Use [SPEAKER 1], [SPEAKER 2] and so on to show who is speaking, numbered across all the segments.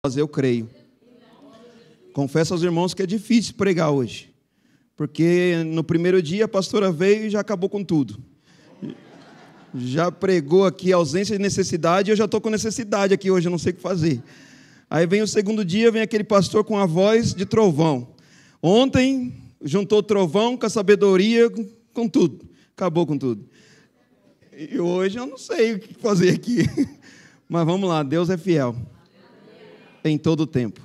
[SPEAKER 1] Mas eu creio. Confesso aos irmãos que é difícil pregar hoje, porque no primeiro dia a pastora veio e já acabou com tudo. Já pregou aqui ausência de necessidade, e eu já estou com necessidade aqui hoje, eu não sei o que fazer. Aí vem o segundo dia, vem aquele pastor com a voz de trovão. Ontem juntou o trovão com a sabedoria, com tudo. Acabou com tudo. E hoje eu não sei o que fazer aqui. Mas vamos lá, Deus é fiel. Em todo o tempo.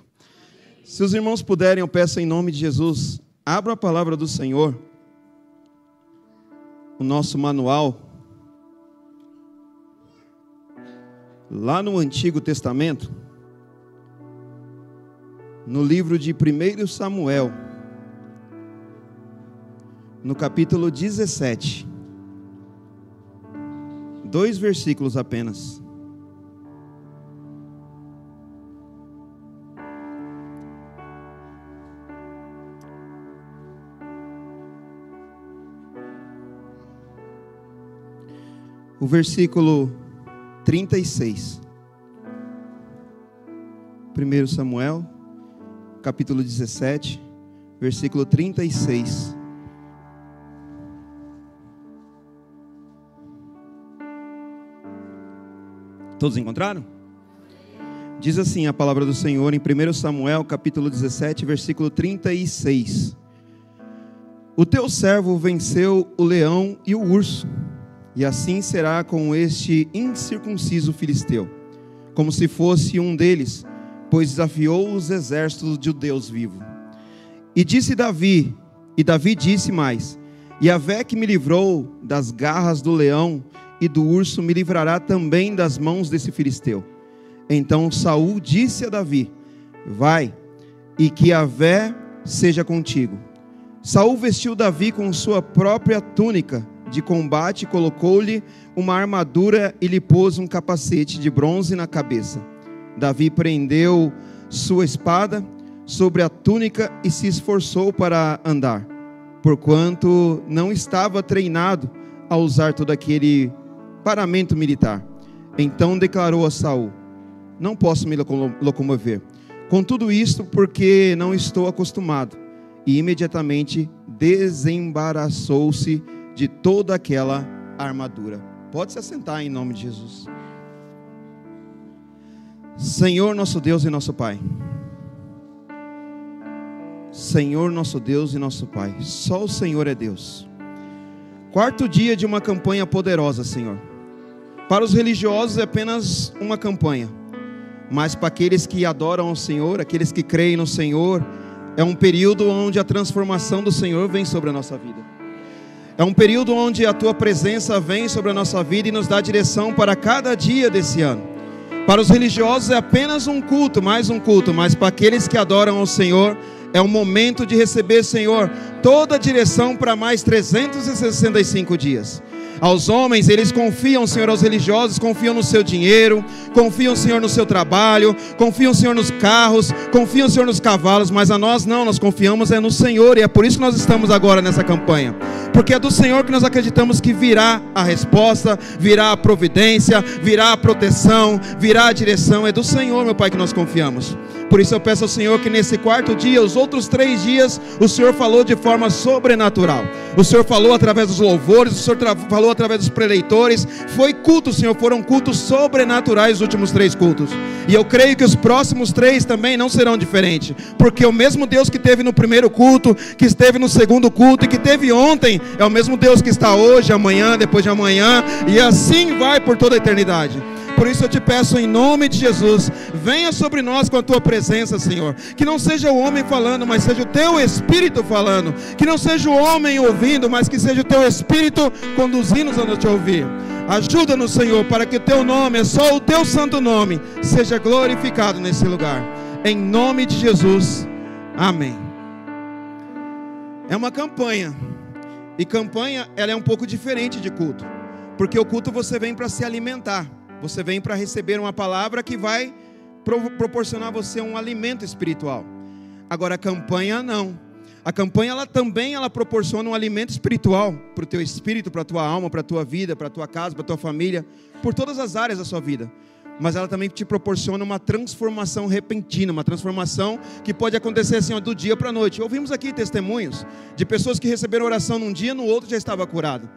[SPEAKER 1] Se os irmãos puderem, eu peço em nome de Jesus, abra a palavra do Senhor, o nosso manual, lá no Antigo Testamento, no livro de 1 Samuel, no capítulo 17, 2 versículos apenas. O versículo 36. 1 Samuel, capítulo 17, versículo 36. Todos encontraram? Diz assim a palavra do Senhor em 1 Samuel, capítulo 17, versículo 36. O teu servo venceu o leão e o urso, e assim será com este incircunciso filisteu, como se fosse um deles, pois desafiou os exércitos de Deus vivo. E Davi disse mais: Yahvé que me livrou das garras do leão e do urso, me livrará também das mãos desse filisteu. Então Saul disse a Davi: vai, e que Yahvé seja contigo. Saul vestiu Davi com sua própria túnica de combate, colocou-lhe uma armadura e lhe pôs um capacete de bronze na cabeça. Davi prendeu sua espada sobre a túnica e se esforçou para andar, porquanto não estava treinado a usar todo aquele paramento militar. Então declarou a Saul: não posso me locomover com tudo isto, porque não estou acostumado. E imediatamente desembaraçou-se de toda aquela armadura. Pode se assentar em nome de Jesus. Senhor nosso Deus e nosso Pai. Senhor nosso Deus e nosso Pai. Só o Senhor é Deus. Quarto dia de uma campanha poderosa, Senhor. Para os religiosos é apenas uma campanha, mas para aqueles que adoram ao Senhor, aqueles que creem no Senhor, é um período onde a transformação do Senhor vem sobre a nossa vida. É um período onde a Tua presença vem sobre a nossa vida e nos dá direção para cada dia desse ano. Para os religiosos é apenas um culto, mais um culto, mas para aqueles que adoram ao Senhor, é um momento de receber, Senhor, toda a direção para mais 365 dias. Aos homens, eles confiam, Senhor, aos religiosos, confiam no seu dinheiro, confiam, Senhor, no seu trabalho, confiam, Senhor, nos carros, confiam, Senhor, nos cavalos, mas a nós não, nós confiamos no Senhor, e é por isso que nós estamos agora nessa campanha, porque é do Senhor que nós acreditamos que virá a resposta, virá a providência, virá a proteção, virá a direção. É do Senhor, meu Pai, que nós confiamos. Por isso eu peço ao Senhor que nesse quarto dia, os outros 3 dias, o Senhor falou de forma sobrenatural. O Senhor falou através dos louvores, o Senhor falou através dos preleitores. Foi culto, Senhor, foram cultos sobrenaturais os últimos 3 cultos. E eu creio que os próximos 3 também não serão diferentes, porque o mesmo Deus que esteve no primeiro culto, que esteve no segundo culto e que esteve ontem, é o mesmo Deus que está hoje, amanhã, depois de amanhã, e assim vai por toda a eternidade. Por isso eu te peço em nome de Jesus, venha sobre nós com a tua presença, Senhor. Que não seja o homem falando, mas seja o teu Espírito falando. Que não seja o homem ouvindo, mas que seja o teu Espírito conduzindo-nos a te ouvir. Ajuda-nos, Senhor, para que o teu nome, é só o teu santo nome, seja glorificado nesse lugar. Em nome de Jesus, amém. É uma campanha. E campanha, ela é um pouco diferente de culto. Porque o culto você vem para se alimentar. Você vem para receber uma palavra que vai proporcionar a você um alimento espiritual. Agora a campanha não. A campanha ela proporciona um alimento espiritual para o teu espírito, para a tua alma, para a tua vida, para a tua casa, para a tua família, por todas as áreas da sua vida. mas ela também te proporciona uma transformação repentina, uma transformação que pode acontecer assim, ó, do dia para a noite. Ouvimos aqui testemunhos de pessoas que receberam oração num dia, no outro já estava curado,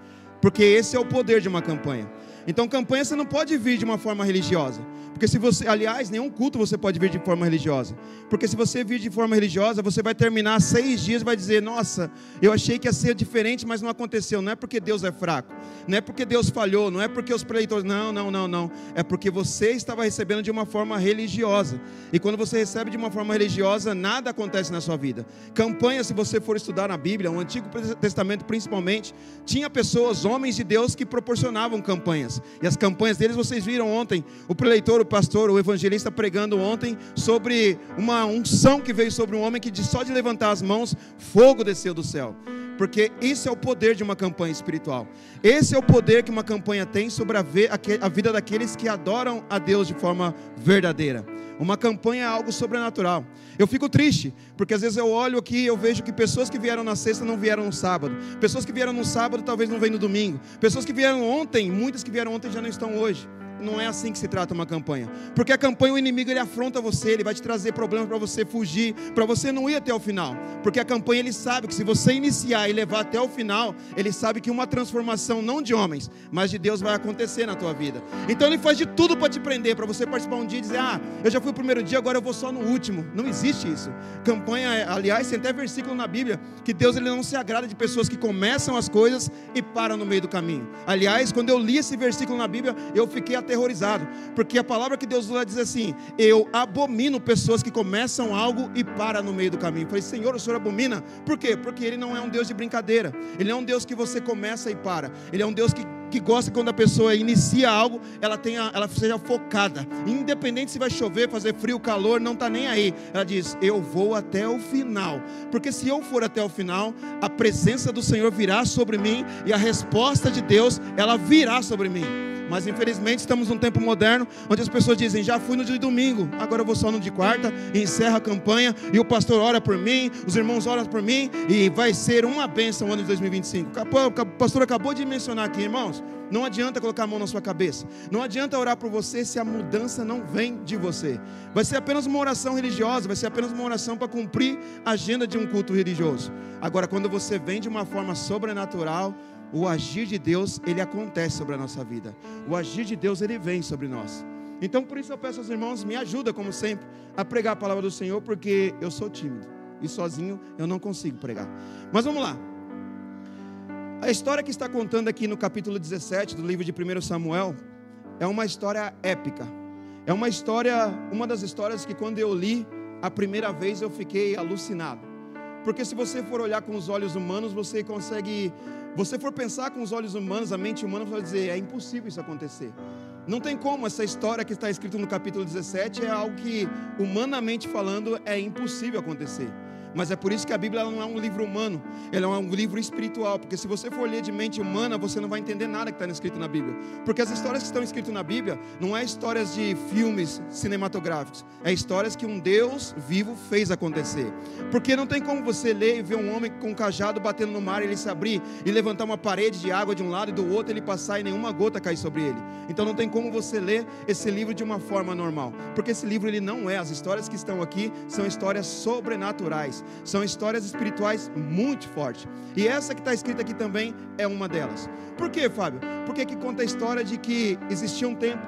[SPEAKER 1] porque esse é o poder de uma campanha. Então campanha você não pode vir de uma forma religiosa, porque se você, aliás, nenhum culto você pode vir de forma religiosa, porque se você vir de forma religiosa, você vai terminar 6 dias e vai dizer, nossa, eu achei que ia ser diferente, mas não aconteceu. Não é porque Deus é fraco, não é porque Deus falhou, não é porque os preletores, não, é porque você estava recebendo de uma forma religiosa, e quando você recebe de uma forma religiosa, nada acontece na sua vida. Campanha, se você for estudar na Bíblia, o Antigo Testamento principalmente, tinha pessoas, homens de Deus, que proporcionavam campanhas, e as campanhas deles vocês viram ontem, o preleitor, o pastor, o evangelista pregando ontem sobre uma unção que veio sobre um homem que só de levantar as mãos, fogo desceu do céu. Porque isso é o poder de uma campanha espiritual. Esse é o poder que uma campanha tem sobre a vida daqueles que adoram a Deus de forma verdadeira. Uma campanha é algo sobrenatural. Eu fico triste, porque às vezes eu olho aqui e eu vejo que pessoas que vieram na sexta não vieram no sábado. Pessoas que vieram no sábado talvez não venham no domingo. Pessoas que vieram ontem, muitas que vieram ontem já não estão hoje. Não é assim que se trata uma campanha, porque a campanha, o inimigo ele afronta você, ele vai te trazer problemas para você fugir, para você não ir até o final, porque a campanha ele sabe que se você iniciar e levar até o final, ele sabe que uma transformação não de homens, mas de Deus vai acontecer na tua vida. Então ele faz de tudo para te prender, para você participar um dia e dizer, eu já fui o primeiro dia, agora eu vou só no último. Não existe isso. Campanha, aliás, tem até versículo na Bíblia, que Deus ele não se agrada de pessoas que começam as coisas e param no meio do caminho. Aliás, quando eu li esse versículo na Bíblia, eu fiquei aterrorizado, porque a palavra que Deus usa diz assim, eu abomino pessoas que começam algo e param no meio do caminho. Eu falei, Senhor, o Senhor abomina? Por quê? Porque Ele não é um Deus de brincadeira, Ele é um Deus que você começa e para, Ele é um Deus que gosta quando a pessoa inicia algo, ela seja focada, independente se vai chover, fazer frio, calor, não está nem aí, ela diz, eu vou até o final, porque se eu for até o final, a presença do Senhor virá sobre mim, e a resposta de Deus, ela virá sobre mim. Mas infelizmente estamos num tempo moderno, onde as pessoas dizem, já fui no de domingo, agora eu vou só no de quarta, e encerra a campanha, e o pastor ora por mim, os irmãos oram por mim, e vai ser uma bênção o ano de 2025. O pastor acabou de mencionar aqui, irmãos, não adianta colocar a mão na sua cabeça, não adianta orar por você se a mudança não vem de você. Vai ser apenas uma oração religiosa, vai ser apenas uma oração para cumprir a agenda de um culto religioso. Agora, quando você vem de uma forma sobrenatural, o agir de Deus, ele acontece sobre a nossa vida. O agir de Deus, ele vem sobre nós. Então, por isso eu peço aos irmãos, me ajuda, como sempre, a pregar a palavra do Senhor, porque eu sou tímido, e sozinho eu não consigo pregar. Mas vamos lá. A história que está contando aqui no capítulo 17 do livro de 1 Samuel, é uma história épica. É uma história, uma das histórias que quando eu li, a primeira vez eu fiquei alucinado. Porque se você for olhar com os olhos humanos, você consegue... Você for pensar com os olhos humanos, a mente humana vai dizer, é impossível isso acontecer. Não tem como, essa história que está escrita no capítulo 17 é algo que, humanamente falando, é impossível acontecer. Mas é por isso que a Bíblia ela não é um livro humano, ela é um livro espiritual, porque se você for ler de mente humana, você não vai entender nada que está escrito na Bíblia, porque as histórias que estão escritas na Bíblia, não é histórias de filmes cinematográficos, é histórias que um Deus vivo fez acontecer, porque não tem como você ler e ver um homem com um cajado batendo no mar, ele se abrir e levantar uma parede de água de um lado e do outro, ele passar e nenhuma gota cair sobre ele. Então não tem como você ler esse livro de uma forma normal, porque esse livro ele não é, as histórias que estão aqui são histórias sobrenaturais, são histórias espirituais muito fortes, e essa que está escrita aqui também é uma delas. Por quê, Fábio? Porque aqui conta a história de que existia um tempo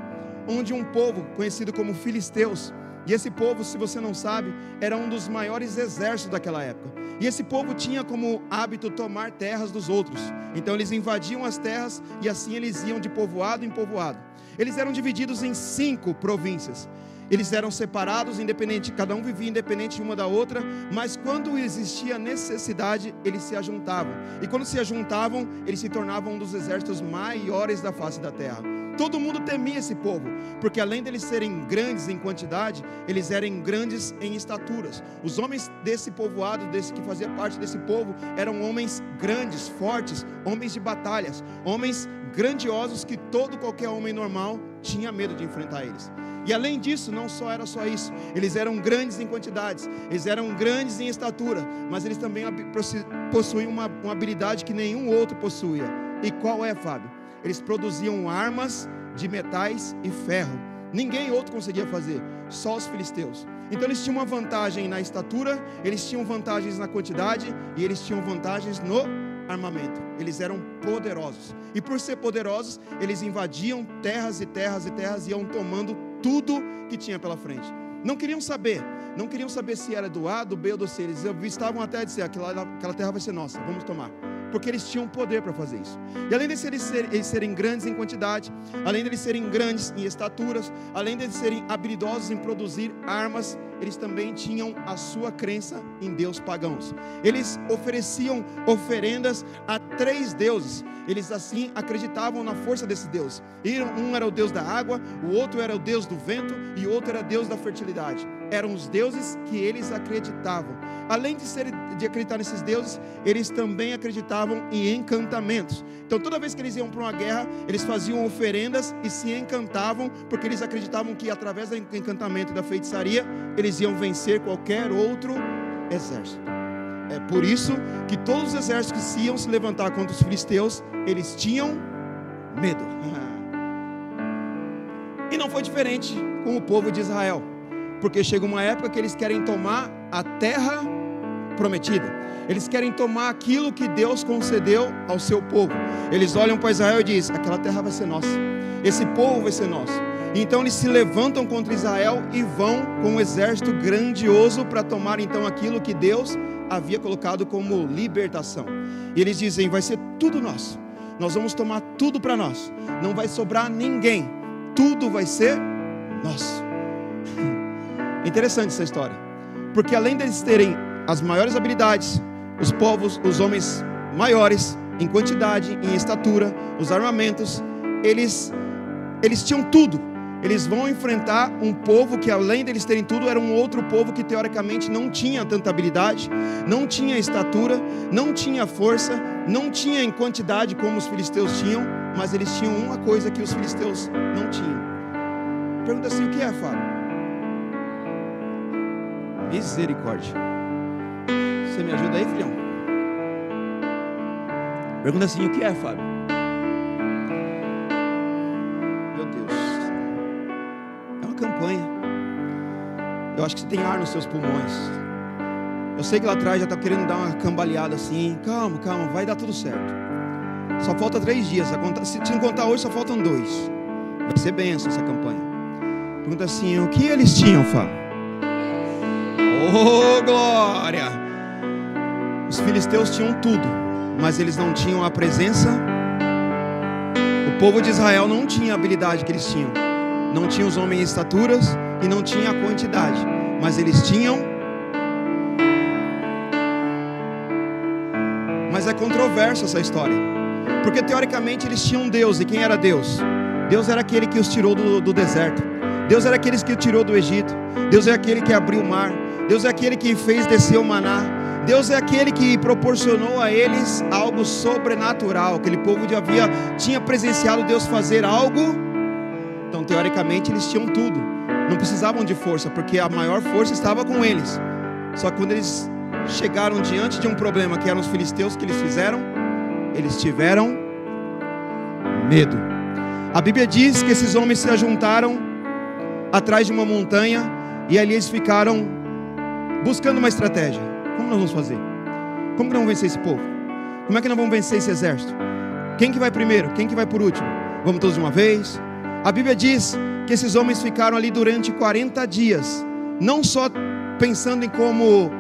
[SPEAKER 1] onde um povo conhecido como filisteus, e esse povo, se você não sabe, era um dos maiores exércitos daquela época, e esse povo tinha como hábito tomar terras dos outros. Então eles invadiam as terras, e assim eles iam de povoado em povoado. Eles eram divididos em 5 províncias. Eles eram separados, independente, cada um vivia independente uma da outra, mas quando existia necessidade, eles se ajuntavam. E quando se ajuntavam, eles se tornavam um dos exércitos maiores da face da terra. Todo mundo temia esse povo, porque além deles serem grandes em quantidade, eles eram grandes em estaturas. Os homens desse povoado, que fazia parte desse povo, eram homens grandes, fortes, homens de batalhas, homens grandiosos que qualquer homem normal tinha medo de enfrentar eles. E além disso, não era só isso, eles eram grandes em quantidades, eles eram grandes em estatura, mas eles também possuíam uma habilidade que nenhum outro possuía. E qual é, Fábio? Eles produziam armas de metais e ferro. Ninguém outro conseguia fazer, só os filisteus. Então eles tinham uma vantagem na estatura, eles tinham vantagens na quantidade e eles tinham vantagens no armamento. Eles eram poderosos. E por ser poderosos, eles invadiam terras e terras e terras e iam tomando tudo que tinha pela frente. Não queriam saber se era do A, do B ou do C. Eles estavam até a dizer, aquela terra vai ser nossa, vamos tomar. Porque eles tinham poder para fazer isso. E além de eles serem grandes em quantidade, além de eles serem grandes em estaturas, além de eles serem habilidosos em produzir armas, eles também tinham a sua crença em deuses pagãos. Eles ofereciam oferendas a 3 deuses. Eles assim acreditavam na força desse Deus. Um era o Deus da água, o outro era o Deus do vento e o outro era o Deus da fertilidade. Eram os deuses que eles acreditavam. Além de acreditar nesses deuses, eles também acreditavam em encantamentos. Então toda vez que eles iam para uma guerra, eles faziam oferendas e se encantavam, porque eles acreditavam que através do encantamento e da feitiçaria, eles iam vencer qualquer outro exército. É por isso que todos os exércitos que iam se levantar contra os filisteus, eles tinham medo. E não foi diferente com o povo de Israel, porque chega uma época que eles querem tomar a terra prometida. Eles querem tomar aquilo que Deus concedeu ao seu povo. Eles olham para Israel e dizem, aquela terra vai ser nossa, esse povo vai ser nosso. Então eles se levantam contra Israel e vão com um exército grandioso para tomar então aquilo que Deus havia colocado como libertação. E eles dizem, vai ser tudo nosso, nós vamos tomar tudo para nós, não vai sobrar ninguém, tudo vai ser nosso. Interessante essa história, porque além deles terem as maiores habilidades, os povos, os homens maiores em quantidade, em estatura, os armamentos, eles tinham tudo. Eles vão enfrentar um povo que, além deles terem tudo, era um outro povo que teoricamente não tinha tanta habilidade, não tinha estatura, não tinha força, não tinha em quantidade como os filisteus tinham, mas eles tinham uma coisa que os filisteus não tinham. Pergunta assim, o que é, Fábio? Misericórdia. Você me ajuda aí, filhão? Pergunta assim, o que é, Fábio? Meu Deus. É uma campanha. Eu acho que você tem ar nos seus pulmões. Eu sei que lá atrás já está querendo dar uma cambaleada assim. Calma, calma, vai dar tudo certo. Só falta 3 dias. Se não contar hoje, só faltam 2. Vai ser bênção essa campanha. Pergunta assim, o que eles tinham, Fábio? Oh, glória! Os filisteus tinham tudo, mas eles não tinham a presença. O povo de Israel não tinha a habilidade que eles tinham. Não tinha os homens em estaturas e não tinha a quantidade, mas eles tinham. Mas é controverso essa história, porque teoricamente eles tinham Deus. E quem era Deus? Deus era aquele que os tirou do deserto. Deus era aquele que os tirou do Egito. Deus é aquele que abriu o mar. Deus é aquele que fez descer o maná. Deus é aquele que proporcionou a eles algo sobrenatural. Aquele povo tinha presenciado Deus fazer algo. Então teoricamente eles tinham tudo, não precisavam de força, porque a maior força estava com eles. Só que quando eles chegaram diante de um problema, que eram os filisteus, que eles fizeram? Eles tiveram medo. A Bíblia diz que esses homens se ajuntaram atrás de uma montanha e ali eles ficaram buscando uma estratégia. Como nós vamos fazer? Como que nós vamos vencer esse povo? Como é que nós vamos vencer esse exército? Quem que vai primeiro? Quem que vai por último? Vamos todos de uma vez? A Bíblia diz que esses homens ficaram ali durante 40 dias, não só pensando em como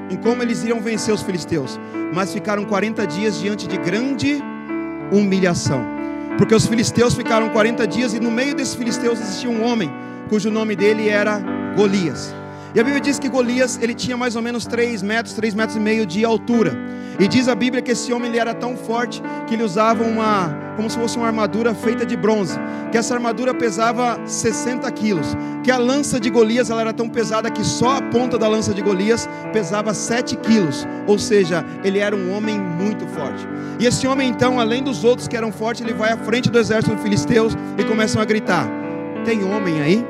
[SPEAKER 1] eles iriam vencer os filisteus, mas ficaram 40 dias diante de grande humilhação, porque os filisteus ficaram 40 dias e no meio desses filisteus existia um homem, cujo nome dele era Golias. E a Bíblia diz que Golias, ele tinha mais ou menos 3 metros e meio de altura. E diz a Bíblia que esse homem ele era tão forte que ele usava como se fosse uma armadura feita de bronze. Que essa armadura pesava 60 quilos. Que a lança de Golias ela era tão pesada que só a ponta da lança de Golias pesava 7 quilos. Ou seja, ele era um homem muito forte. E esse homem então, além dos outros que eram fortes, ele vai à frente do exército dos filisteus e começam a gritar: tem homem aí?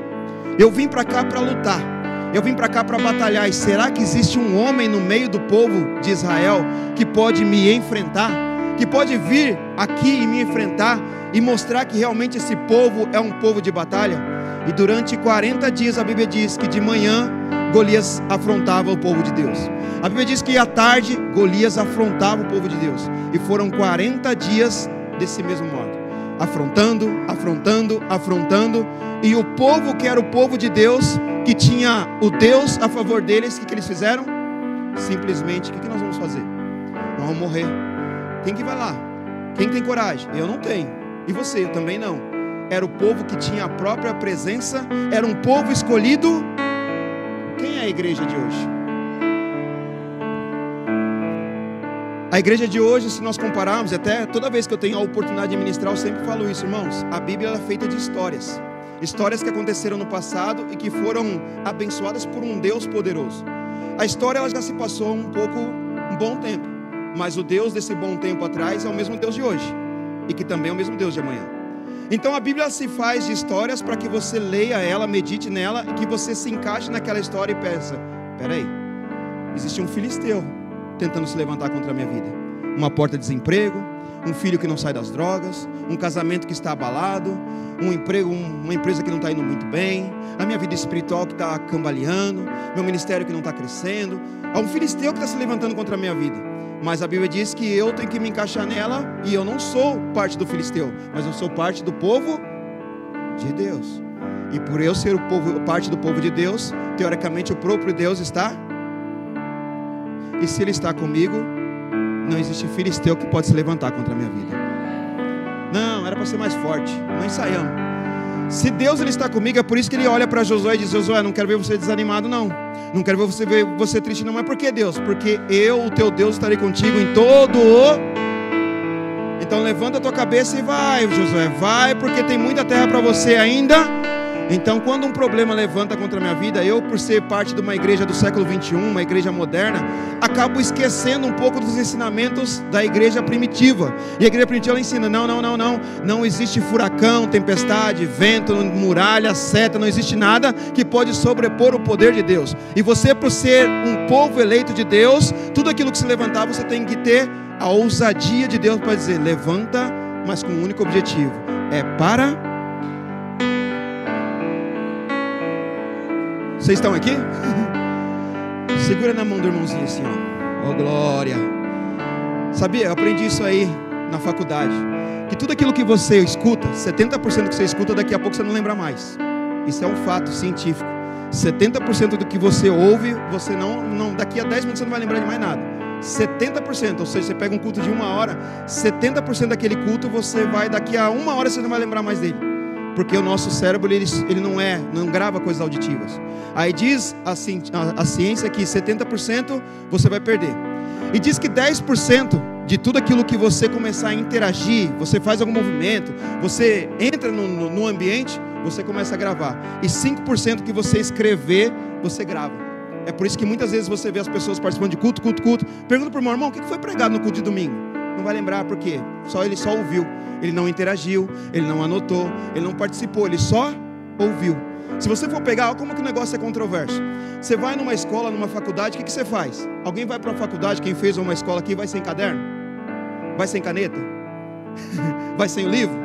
[SPEAKER 1] Eu vim para cá para lutar. Eu vim para cá para batalhar. E será que existe um homem no meio do povo de Israel que pode me enfrentar? Que pode vir aqui e me enfrentar e mostrar que realmente esse povo é um povo de batalha? E durante 40 dias a Bíblia diz que de manhã Golias afrontava o povo de Deus. A Bíblia diz que à tarde Golias afrontava o povo de Deus. E foram 40 dias desse mesmo modo, afrontando, afrontando, afrontando. E o povo que era o povo de Deus, que tinha o Deus a favor deles, o que eles fizeram? Simplesmente, o que nós vamos fazer? Nós vamos morrer. Quem que vai lá? Quem tem coragem? Eu não tenho. E você? Eu também não. Era o povo que tinha a própria presença, era um povo escolhido. Quem é a igreja de hoje? A igreja de hoje, se nós compararmos, até toda vez que eu tenho a oportunidade de ministrar, eu sempre falo isso, irmãos. A Bíblia é feita de histórias. Histórias que aconteceram no passado e que foram abençoadas por um Deus poderoso. A história ela já se passou um bom tempo. Mas o Deus desse bom tempo atrás é o mesmo Deus de hoje. E que também é o mesmo Deus de amanhã. Então a Bíblia se faz de histórias para que você leia ela, medite nela e que você se encaixe naquela história e pensa: peraí, existe um filisteu tentando se levantar contra a minha vida. Uma porta de desemprego, um filho que não sai das drogas, um casamento que está abalado, um emprego, uma empresa que não está indo muito bem, a minha vida espiritual que está cambaleando, meu ministério que não está crescendo. Há um filisteu que está se levantando contra a minha vida. Mas a Bíblia diz que eu tenho que me encaixar nela. E eu não sou parte do filisteu, mas eu sou parte do povo de Deus. E por eu ser parte do povo de Deus, teoricamente o próprio Deus está. E se Ele está comigo, não existe filisteu que pode se levantar contra a minha vida. Não, era para ser mais forte. Não ensaiamos. Se Deus Ele está comigo, é por isso que Ele olha para Josué e diz: Josué, não quero ver você desanimado não. Não quero ver você triste não. Mas por que, Deus? Porque eu, o teu Deus, estarei contigo em todo o... Então levanta a tua cabeça e vai, Josué. Vai, porque tem muita terra para você ainda. Então quando um problema levanta contra a minha vida, eu, por ser parte de uma igreja do século 21, uma igreja moderna, acabo esquecendo um pouco dos ensinamentos da igreja primitiva. E a igreja primitiva ela ensina: não existe furacão, tempestade, vento, muralha, seta, não existe nada que pode sobrepor o poder de Deus. E você, por ser um povo eleito de Deus, tudo aquilo que se levantar, você tem que ter a ousadia de Deus para dizer: levanta, mas com um único objetivo, é para... Vocês estão aqui? Segura na mão do irmãozinho assim, ó. Oh, glória. Sabia? Eu aprendi isso aí na faculdade. Que tudo aquilo que você escuta, 70% do que você escuta, daqui a pouco você não lembra mais. Isso é um fato científico. 70% do que você ouve, você não daqui a 10 minutos você não vai lembrar de mais nada. 70%, ou seja, você pega um culto de 1 hora, 70% daquele culto você vai, daqui a 1 hora você não vai lembrar mais dele. Porque o nosso cérebro ele não grava coisas auditivas. Aí diz a ciência que 70% você vai perder. E diz que 10% de tudo aquilo que você começar a interagir, você faz algum movimento, você entra no ambiente, você começa a gravar. E 5% que você escrever, você grava. É por isso que muitas vezes você vê as pessoas participando de culto. Pergunta para o meu irmão: o que foi pregado no culto de domingo? Não vai lembrar, por quê? Ele só ouviu. Ele não interagiu, ele não anotou, ele não participou, ele só ouviu. Se você for pegar, olha como que o negócio é controverso. Você vai numa escola, numa faculdade, o que você faz? Alguém vai para a faculdade, quem fez uma escola aqui, vai sem caderno? Vai sem caneta? Vai sem o livro?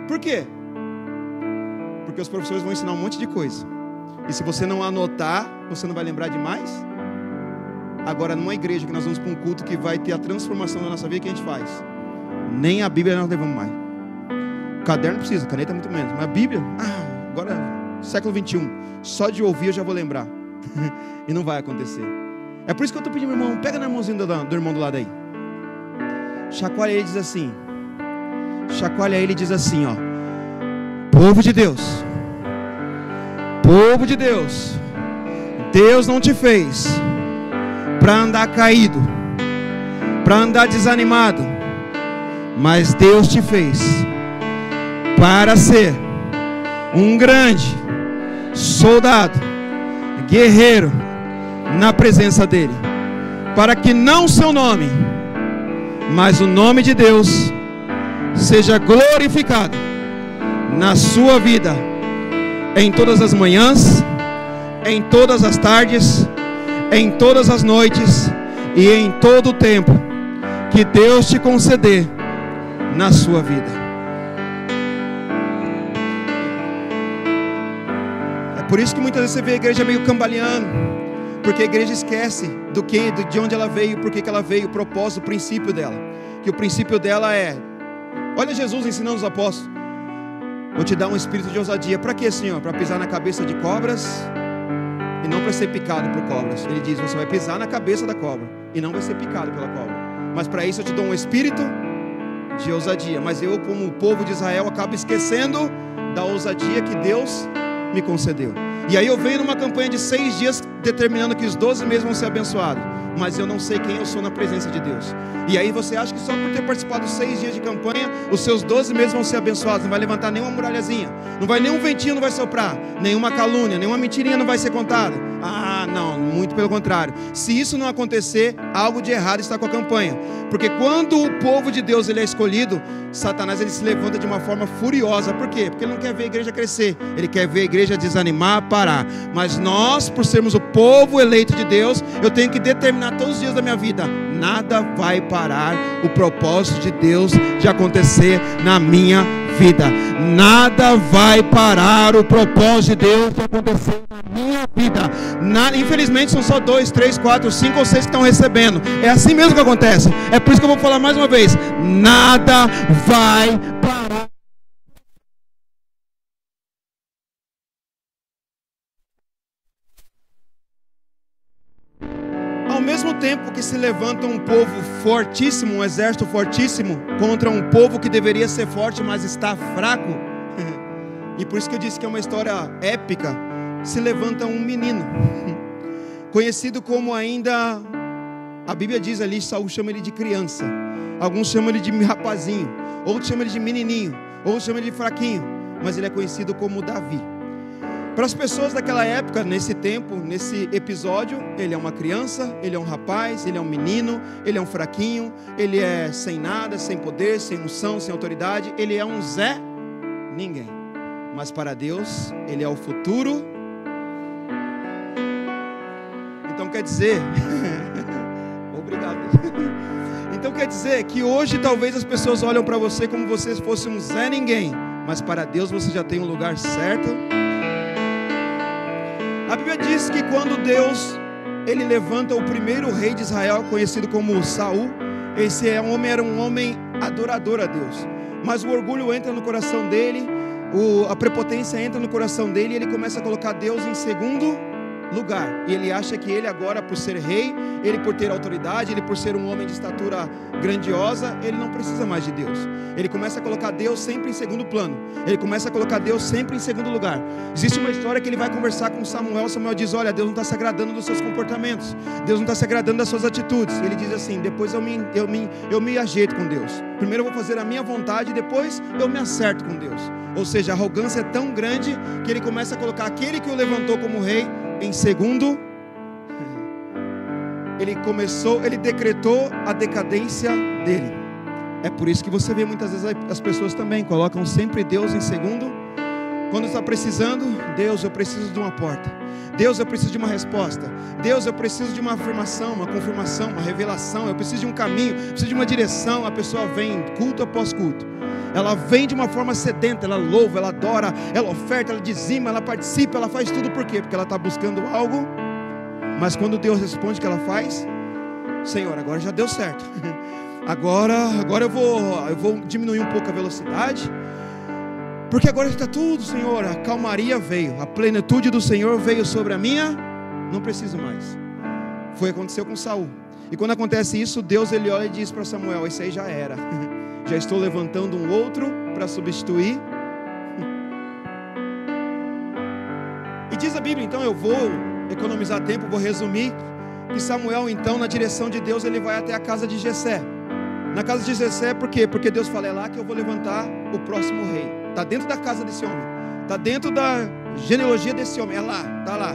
[SPEAKER 1] Por quê? Porque os professores vão ensinar um monte de coisa. E se você não anotar, você não vai lembrar de mais? Agora, numa igreja que nós vamos para um culto que vai ter a transformação da nossa vida, o que a gente faz? Nem a Bíblia nós levamos mais. O caderno precisa, caneta muito menos. Mas a Bíblia, agora século 21, só de ouvir eu já vou lembrar. E não vai acontecer. É por isso que eu estou pedindo, meu irmão, pega no irmãozinho do irmão do lado aí. Chacoalha ele e diz assim. Chacoalha ele e diz assim, ó: povo de Deus, povo de Deus, Deus não te fez para andar caído, para andar desanimado, mas Deus te fez para ser um grande soldado, guerreiro na presença dEle, para que não seu nome, mas o nome de Deus seja glorificado na sua vida, em todas as manhãs, em todas as tardes, em todas as noites e em todo o tempo que Deus te conceder na sua vida. Por isso que muitas vezes você vê a igreja meio cambaleando, porque a igreja esquece de onde ela veio, por que ela veio, o propósito, o princípio dela. Que o princípio dela é, olha Jesus ensinando os apóstolos: vou te dar um espírito de ousadia. Para quê, Senhor? Para pisar na cabeça de cobras e não para ser picado por cobras. Ele diz: você vai pisar na cabeça da cobra e não vai ser picado pela cobra. Mas para isso eu te dou um espírito de ousadia. Mas eu, como o povo de Israel, acabo esquecendo da ousadia que Deus me concedeu. E aí eu venho numa campanha de 6 dias, determinando que os 12 meses vão ser abençoados, mas eu não sei quem eu sou na presença de Deus. E aí você acha que só por ter participado dos 6 dias de campanha, os seus 12 meses vão ser abençoados. Não vai levantar nenhuma muralhazinha, não vai, nenhum ventinho não vai soprar, nenhuma calúnia, nenhuma mentirinha não vai ser contada. Ah, não, muito pelo contrário. Se isso não acontecer, algo de errado está com a campanha. Porque quando o povo de Deus ele é escolhido, Satanás ele se levanta de uma forma furiosa. Por quê? Porque ele não quer ver a igreja crescer, ele quer ver a igreja desanimar, parar. Mas nós, por sermos o povo eleito de Deus, eu tenho que determinar todos os dias da minha vida: nada vai parar o propósito de Deus de acontecer na minha vida. Nada vai parar o propósito de Deus de acontecer na minha vida. Infelizmente são só 2, 3, 4, 5 ou 6 que estão recebendo. É assim mesmo que acontece. É por isso que eu vou falar mais uma vez: nada vai parar. Ao mesmo tempo que se levanta um povo fortíssimo, um exército fortíssimo, contra um povo que deveria ser forte, mas está fraco, e por isso que eu disse que é uma história épica, se levanta um menino, conhecido como ainda, a Bíblia diz ali, Saul chama ele de criança, alguns chamam ele de rapazinho, outros chamam ele de menininho, outros chamam ele de fraquinho, mas ele é conhecido como Davi. Para as pessoas daquela época, nesse tempo, nesse episódio, ele é uma criança, ele é um rapaz, ele é um menino, ele é um fraquinho, ele é sem nada, sem poder, sem unção, sem autoridade, ele é um Zé Ninguém. Mas para Deus, ele é o futuro. Então quer dizer, obrigado. Então quer dizer que hoje talvez as pessoas olham para você como se fosse um Zé Ninguém, mas para Deus você já tem um lugar certo. A Bíblia diz que quando Deus ele levanta o primeiro rei de Israel, conhecido como Saul, esse era um homem adorador a Deus, mas o orgulho entra no coração dele, a prepotência entra no coração dele, e ele começa a colocar Deus em segundo lugar, e ele acha que ele agora, por ser rei, ele por ter autoridade, ele por ser um homem de estatura grandiosa, ele não precisa mais de Deus. Ele começa a colocar Deus sempre em segundo plano, ele começa a colocar Deus sempre em segundo lugar. Existe uma história que ele vai conversar com Samuel. Samuel diz: olha, Deus não está se agradando dos seus comportamentos, Deus não está se agradando das suas atitudes. Ele diz assim: depois eu me ajeito com Deus, primeiro eu vou fazer a minha vontade, depois eu me acerto com Deus. Ou seja, a arrogância é tão grande que ele começa a colocar aquele que o levantou como rei em segundo. Ele decretou a decadência dele. É por isso que você vê muitas vezes as pessoas também colocam sempre Deus em segundo. Quando está precisando, Deus, eu preciso de uma porta, Deus, eu preciso de uma resposta, Deus, eu preciso de uma afirmação, uma confirmação, uma revelação, eu preciso de um caminho, preciso de uma direção. A pessoa vem culto após culto, ela vem de uma forma sedenta, ela louva, ela adora, ela oferta, ela dizima, ela participa, ela faz tudo. Por quê? Porque ela está buscando algo. Mas quando Deus responde, o que ela faz? Senhor, agora já deu certo, agora eu vou diminuir um pouco a velocidade, porque agora está tudo, Senhor, a calmaria veio, a plenitude do Senhor veio sobre a minha, não preciso mais. Foi o que aconteceu com Saul. E quando acontece isso, Deus ele olha e diz para Samuel: esse aí já era, já estou levantando um outro para substituir. E diz a Bíblia, então eu vou economizar tempo, vou resumir, que Samuel então, na direção de Deus, ele vai até a casa de Jessé. Na casa de Jessé, por quê? Porque Deus fala: é lá que eu vou levantar o próximo rei. Está dentro da casa desse homem, está dentro da genealogia desse homem, é lá, está lá.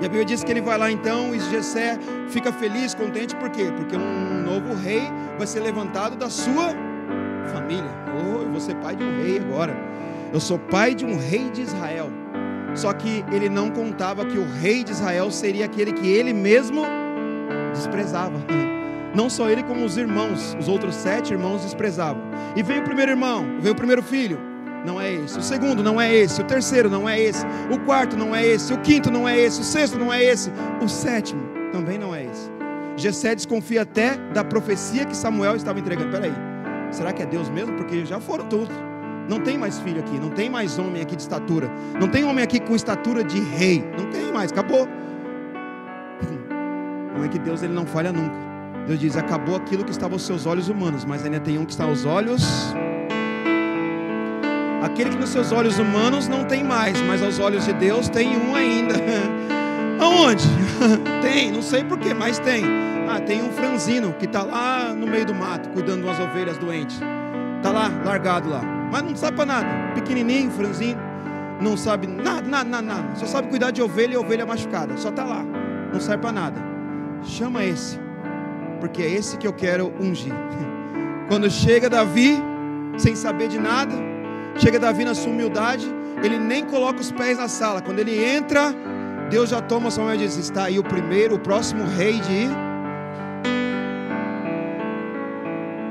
[SPEAKER 1] E a Bíblia diz que ele vai lá então, e Jessé fica feliz, contente. Por quê? Porque um novo rei vai ser levantado da sua família. Oh, eu vou ser pai de um rei agora, eu sou pai de um rei de Israel. Só que ele não contava que o rei de Israel seria aquele que ele mesmo desprezava. Não só ele, como os irmãos, os outros 7 irmãos desprezavam. E veio o primeiro irmão, veio o primeiro filho, não é esse. O segundo não é esse. O terceiro não é esse. O quarto não é esse. O quinto não é esse. O sexto não é esse. O sétimo também não é esse. Jessé desconfia até da profecia que Samuel estava entregando. Peraí, será que é Deus mesmo? Porque já foram todos. Não tem mais filho aqui. Não tem mais homem aqui de estatura. Não tem homem aqui com estatura de rei. Não tem mais, acabou. Não é que Deus, ele não falha nunca. Deus diz, acabou aquilo que estava aos seus olhos humanos, mas ainda tem um que está aos olhos. Aquele que nos seus olhos humanos não tem mais, mas aos olhos de Deus tem um ainda. Aonde? Tem, não sei porquê, mas tem. Tem um franzino que está lá no meio do mato, cuidando de umas ovelhas doentes. Está lá, largado lá, mas não sabe para nada. Pequenininho, franzino, não sabe nada. Só sabe cuidar de ovelha e ovelha machucada. Só está lá, não serve para nada. Chama esse, porque é esse que eu quero ungir. Quando chega Davi, sem saber de nada, chega Davi na sua humildade, ele nem coloca os pés na sala. Quando ele entra, Deus já toma Samuel e diz, está aí o próximo rei de...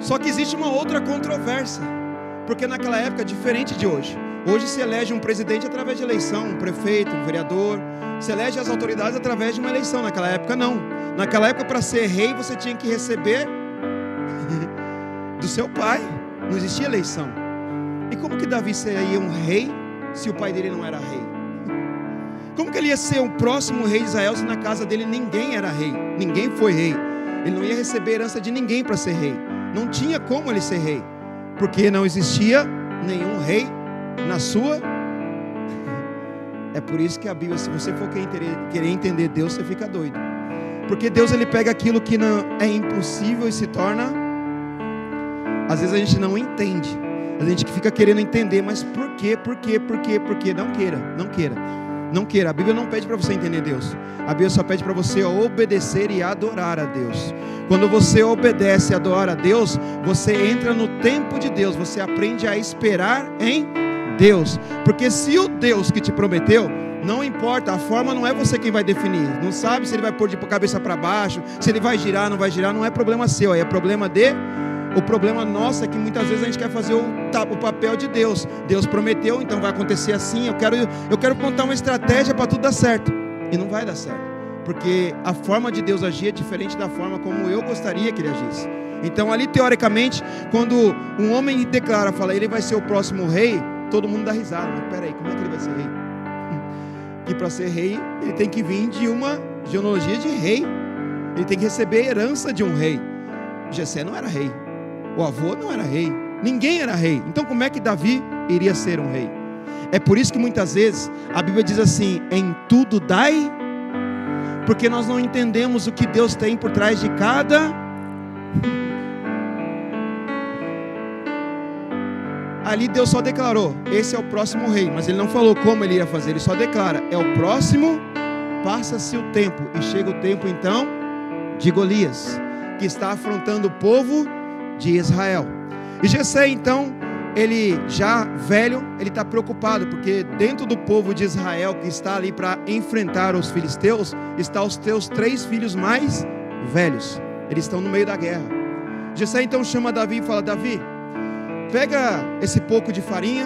[SPEAKER 1] Só que existe uma outra controvérsia, porque naquela época é diferente de hoje. Hoje se elege um presidente através de eleição, um prefeito, um vereador, se elege as autoridades através de uma eleição. Naquela época não. Naquela época, para ser rei, você tinha que receber do seu pai. Não existia eleição. E como que Davi seria um rei se o pai dele não era rei? Como que ele ia ser o próximo rei de Israel se na casa dele ninguém era rei? Ninguém foi rei. Ele não ia receber herança de ninguém para ser rei. Não tinha como ele ser rei, porque não existia nenhum rei na sua. É por isso que a Bíblia, se você for querer entender Deus, você fica doido. Porque Deus, ele pega aquilo que não é impossível e se torna... Às vezes a gente não entende. A gente fica querendo entender, mas por quê? Não queira. A Bíblia não pede para você entender Deus. A Bíblia só pede para você obedecer e adorar a Deus. Quando você obedece e adora a Deus, você entra no tempo de Deus. Você aprende a esperar em Deus. Porque se o Deus que te prometeu, não importa, a forma não é você quem vai definir. Não sabe se ele vai pôr de cabeça para baixo, se ele vai girar, não vai girar, não é problema seu, é problema de... O problema nosso é que muitas vezes a gente quer fazer o papel de Deus. Deus prometeu, então vai acontecer assim. Eu quero contar uma estratégia para tudo dar certo. E não vai dar certo. Porque a forma de Deus agir é diferente da forma como eu gostaria que ele agisse. Então ali teoricamente, quando um homem declara, fala, ele vai ser o próximo rei, todo mundo dá risada. Mas peraí, como é que ele vai ser rei? Que para ser rei, ele tem que vir de uma genealogia de rei. Ele tem que receber a herança de um rei. Jessé não era rei. O avô não era rei. Ninguém era rei. Então como é que Davi iria ser um rei? É por isso que muitas vezes a Bíblia diz assim, em tudo dai, porque nós não entendemos o que Deus tem por trás de cada... Ali Deus só declarou, esse é o próximo rei, mas ele não falou como ele ia fazer, ele só declara, é o próximo, passa-se o tempo, e chega o tempo então de Golias, que está afrontando o povo de Israel. E Jessé então, ele já velho, ele está preocupado, porque dentro do povo de Israel, que está ali para enfrentar os filisteus, está os teus 3 filhos mais velhos, eles estão no meio da guerra. Jessé então chama Davi e fala, Davi, pega esse pouco de farinha,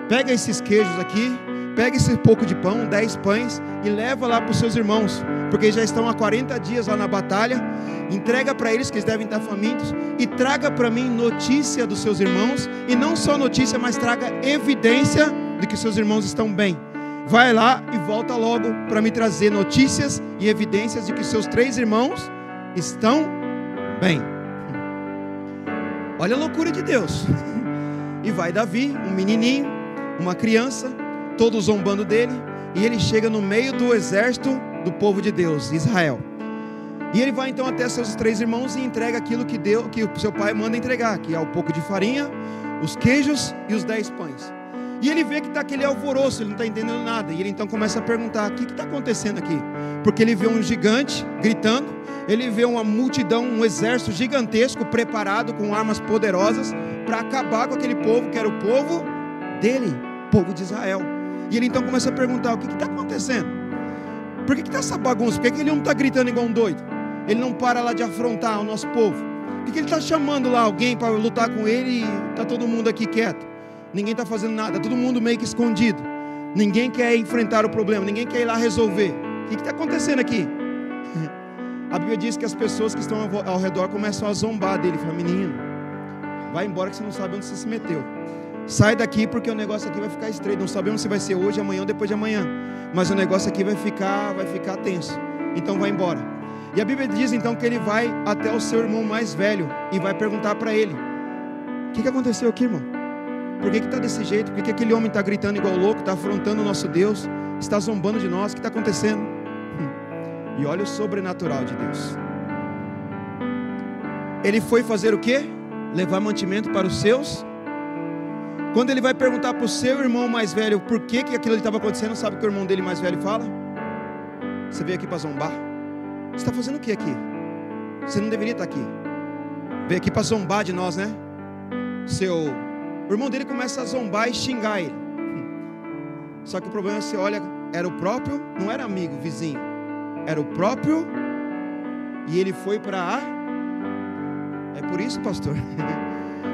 [SPEAKER 1] pega esses queijos aqui, pega esse pouco de pão, 10 pães, e leva lá para os seus irmãos, porque já estão há 40 dias lá na batalha, entrega para eles que eles devem estar famintos, e traga para mim notícia dos seus irmãos, e não só notícia, mas traga evidência de que seus irmãos estão bem. Vai lá e volta logo para me trazer notícias e evidências de que seus 3 irmãos estão bem. Olha a loucura de Deus. E vai Davi, um menininho, uma criança, todos zombando dele, e ele chega no meio do exército do povo de Deus, Israel. E ele vai então até seus 3 irmãos e entrega aquilo que o seu pai manda entregar, que é o pouco de farinha, os queijos e os 10 pães. E ele vê que está aquele alvoroço, ele não está entendendo nada. E ele então começa a perguntar, o que está acontecendo aqui? Porque ele vê um gigante gritando, ele vê uma multidão, um exército gigantesco preparado com armas poderosas para acabar com aquele povo que era o povo dele, povo de Israel. E ele então começa a perguntar, o que está acontecendo? Por que está essa bagunça? Por que ele não está gritando igual um doido? Ele não para lá de afrontar o nosso povo? Por que ele está chamando lá alguém para lutar com ele e está todo mundo aqui quieto? ninguém está fazendo nada, todo mundo meio que escondido, ninguém quer enfrentar o problema, ninguém quer ir lá resolver. O que está acontecendo aqui? A Bíblia diz que as pessoas que estão ao redor começam a zombar dele. Fala: menino, vai embora que você não sabe onde você se meteu. Sai daqui porque o negócio aqui vai ficar estreito. Não sabemos se vai ser hoje, amanhã ou depois de amanhã, mas o negócio aqui vai ficar tenso. Então vai embora. E a Bíblia diz então que ele vai até o seu irmão mais velho e vai perguntar para ele: o que aconteceu aqui, irmão? Por que está desse jeito? Por que aquele homem está gritando igual louco, está afrontando o nosso Deus, está zombando de nós? O que está acontecendo? E olha o sobrenatural de Deus. Ele foi fazer o quê? Levar mantimento para os seus. Quando ele vai perguntar para o seu irmão mais velho por que aquilo estava acontecendo, sabe o que o irmão dele mais velho fala? Você veio aqui para zombar? Você está fazendo o que aqui? Você não deveria estar aqui. Veio aqui para zombar de nós, né? O irmão dele começa a zombar e xingar ele. Só que o problema é que você olha, era o próprio, não era amigo, vizinho. Era o próprio, e ele foi para a... É por isso, pastor,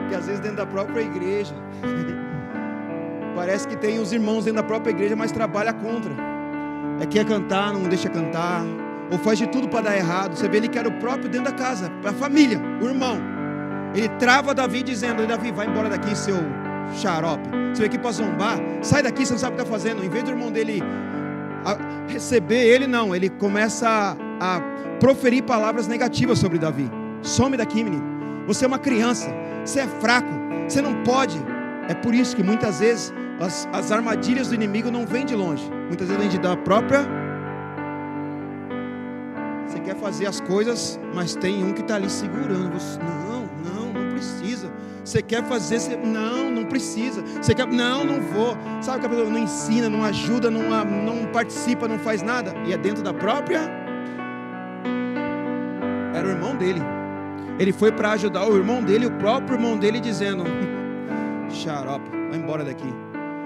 [SPEAKER 1] que às vezes dentro da própria igreja parece que tem os irmãos dentro da própria igreja, mas trabalha contra. Quer cantar, não deixa cantar, ou faz de tudo para dar errado. Você vê ele que era o próprio dentro da casa, para a família, o irmão. Ele trava Davi dizendo: Davi, vai embora daqui, seu xarope. Você veio aqui para zombar, sai daqui, você não sabe o que está fazendo. Em vez do irmão dele receber ele, não, ele começa a proferir palavras negativas sobre Davi. Some daqui, menino, você é uma criança, você é fraco, você não pode. É por isso que muitas vezes as armadilhas do inimigo não vêm de longe, muitas vezes vêm da própria. Você quer fazer as coisas, mas tem um que está ali segurando você. Não precisa. Você quer fazer, não precisa. Você quer, não vou. Sabe que a pessoa não ensina, não ajuda, não participa, não faz nada. E é dentro da própria. Era o irmão dele. Ele foi para ajudar o irmão dele, o próprio irmão dele, dizendo: xarope, vai embora daqui.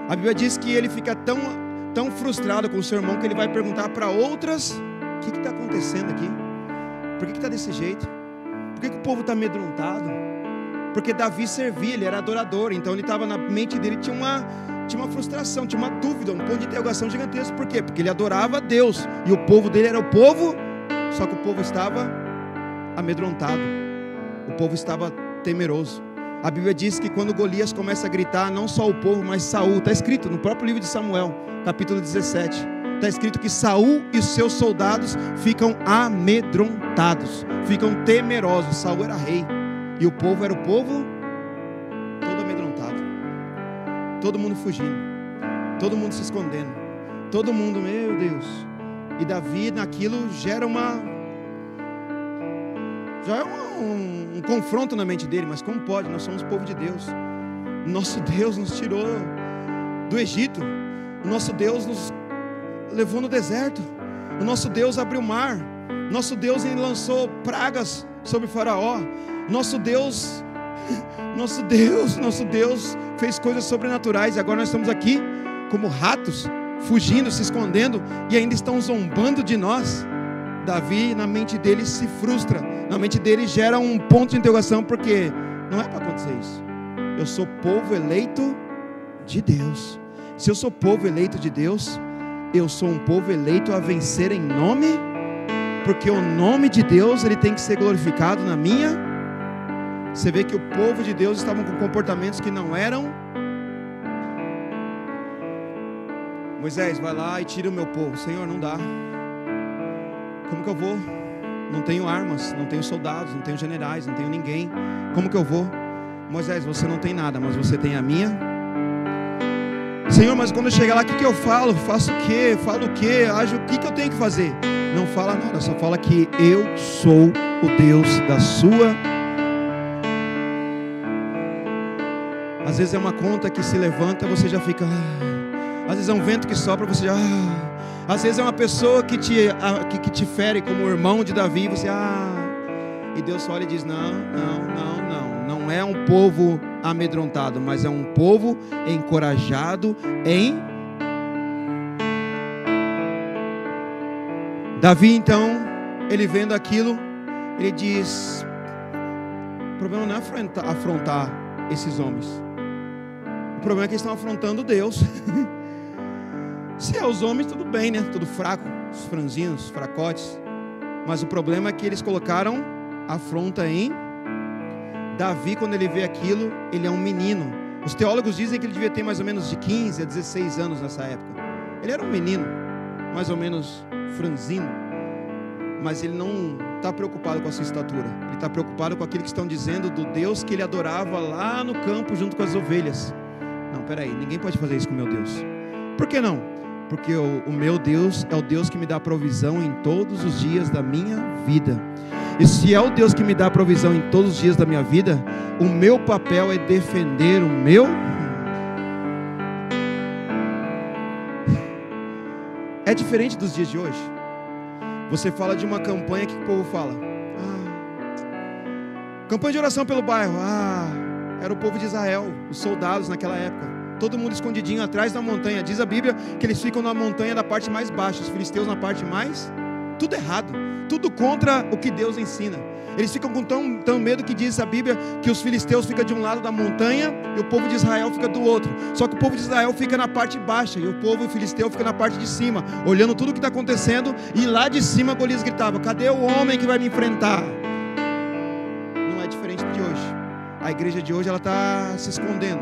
[SPEAKER 1] A Bíblia diz que ele fica tão frustrado com o seu irmão que ele vai perguntar para outras: o que está acontecendo aqui? Por que está desse jeito? Por que o povo está amedrontado? Porque Davi servia, ele era adorador. Então ele estava na mente dele, tinha uma frustração, tinha uma dúvida, um ponto de interrogação gigantesco. Por quê? Porque ele adorava a Deus, e o povo dele era o povo, só que o povo estava amedrontado, o povo estava temeroso. A Bíblia diz que quando Golias começa a gritar, não só o povo, mas Saul, está escrito no próprio livro de Samuel, capítulo 17, está escrito que Saul e os seus soldados ficam amedrontados, ficam temerosos. Saul era rei, e o povo era o povo todo amedrontado, todo mundo fugindo, todo mundo se escondendo, todo mundo, meu Deus. E Davi naquilo gera um confronto na mente dele. Mas como pode? Nós somos povo de Deus, nosso Deus nos tirou do Egito, o nosso Deus nos levou no deserto, o nosso Deus abriu o mar, nosso Deus lançou pragas sobre Faraó, nosso Deus fez coisas sobrenaturais. E agora nós estamos aqui como ratos, fugindo, se escondendo, e ainda estão zombando de nós. Davi, na mente dele, se frustra, na mente dele gera um ponto de interrogação, porque não é para acontecer isso. Eu sou povo eleito de Deus. Se eu sou povo eleito de Deus, eu sou um povo eleito a vencer em nome, porque o nome de Deus, ele tem que ser glorificado na minha. Você vê que o povo de Deus estavam com comportamentos que não eram. Moisés, vai lá e tira o meu povo. Senhor, não dá. Como que eu vou? Não tenho armas, não tenho soldados, não tenho generais, não tenho ninguém. Como que eu vou? Moisés, você não tem nada, mas você tem a minha. Senhor, mas quando eu chegar lá, o que eu falo? Faço o quê? Falo o quê? Ajo o que eu tenho que fazer? Não fala nada, só fala que eu sou o Deus da sua. Às vezes é uma conta que se levanta, você já fica. Às vezes é um vento que sopra, você já. Às vezes é uma pessoa que te fere, como o irmão de Davi, você. E Deus olha e diz: não é um povo amedrontado, mas é um povo encorajado em. Davi, então, ele vendo aquilo, ele diz: o problema não é afrontar esses homens. O problema é que eles estão afrontando Deus. Se é os homens, tudo bem, né? Tudo fraco, os franzinos, os fracotes. Mas o problema é que eles colocaram afronta em Davi. Quando ele vê aquilo, ele é um menino. Os teólogos dizem que ele devia ter mais ou menos de 15 a 16 anos nessa época. Ele era um menino, mais ou menos franzino. Mas ele não está preocupado com a sua estatura. Ele está preocupado com aquilo que estão dizendo do Deus que ele adorava lá no campo junto com as ovelhas. Não, peraí, ninguém pode fazer isso com o meu Deus. Por que não? Porque o meu Deus é o Deus que me dá provisão em todos os dias da minha vida. E se é o Deus que me dá provisão em todos os dias da minha vida, o meu papel é defender o meu. É diferente dos dias de hoje. Você fala de uma campanha que o povo fala: campanha de oração pelo bairro. Era o povo de Israel, os soldados naquela época. Todo mundo escondidinho atrás da montanha. Diz a Bíblia que eles ficam na montanha da parte mais baixa, os filisteus na parte mais... Tudo errado, tudo contra o que Deus ensina. Eles ficam com tão medo que diz a Bíblia que os filisteus ficam de um lado da montanha e o povo de Israel fica do outro. Só que o povo de Israel fica na parte baixa e o povo filisteu fica na parte de cima, olhando tudo o que está acontecendo. E lá de cima Golias gritava: cadê o homem que vai me enfrentar? Não é diferente de hoje. A igreja de hoje, ela está se escondendo,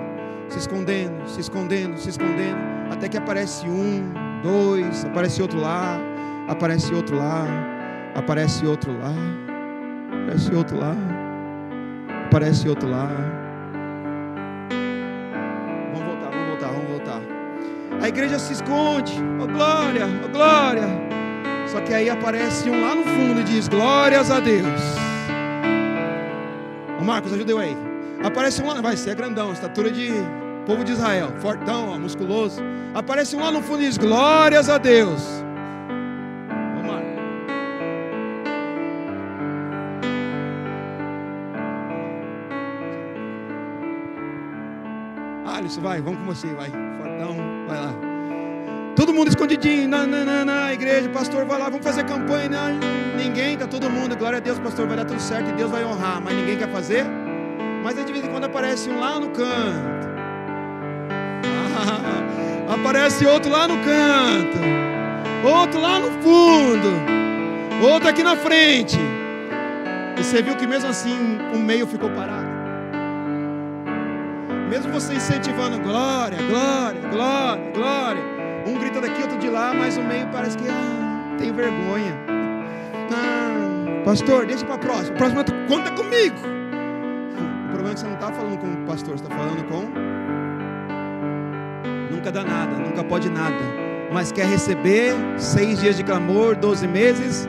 [SPEAKER 1] se escondendo, se escondendo, se escondendo, até que aparece um, dois, aparece outro lá, aparece outro lá, aparece outro lá, aparece outro lá, aparece outro lá. Vamos voltar. A igreja se esconde, oh glória, oh glória. Só que aí aparece um lá no fundo e diz: glórias a Deus. Ô Marcos, ajuda eu aí. Aparece um lá, vai ser grandão, estatura de povo de Israel, fortão, ó, musculoso. Aparece um lá no fundo e diz: glórias a Deus. Ô Marcos. Alisson, vai, vamos com você, vai. Fortão, vai lá. Todo mundo escondidinho, na igreja, pastor, vai lá, vamos fazer campanha. Não, ninguém, tá todo mundo, glória a Deus, pastor, vai dar tudo certo e Deus vai honrar, mas ninguém quer fazer. Mas aí de vez em quando aparece um lá no canto, aparece outro lá no canto, outro lá no fundo, outro aqui na frente. E você viu que mesmo assim o meio ficou parado. Mesmo você incentivando glória, glória, glória, glória, um grita daqui, outro de lá, mas o meio parece que tem vergonha. Pastor, deixa para a próxima. Próxima conta comigo. O problema é que você não está falando com o pastor, você está falando com... Nunca dá nada, nunca pode nada, mas quer receber 6 dias de clamor, 12 meses.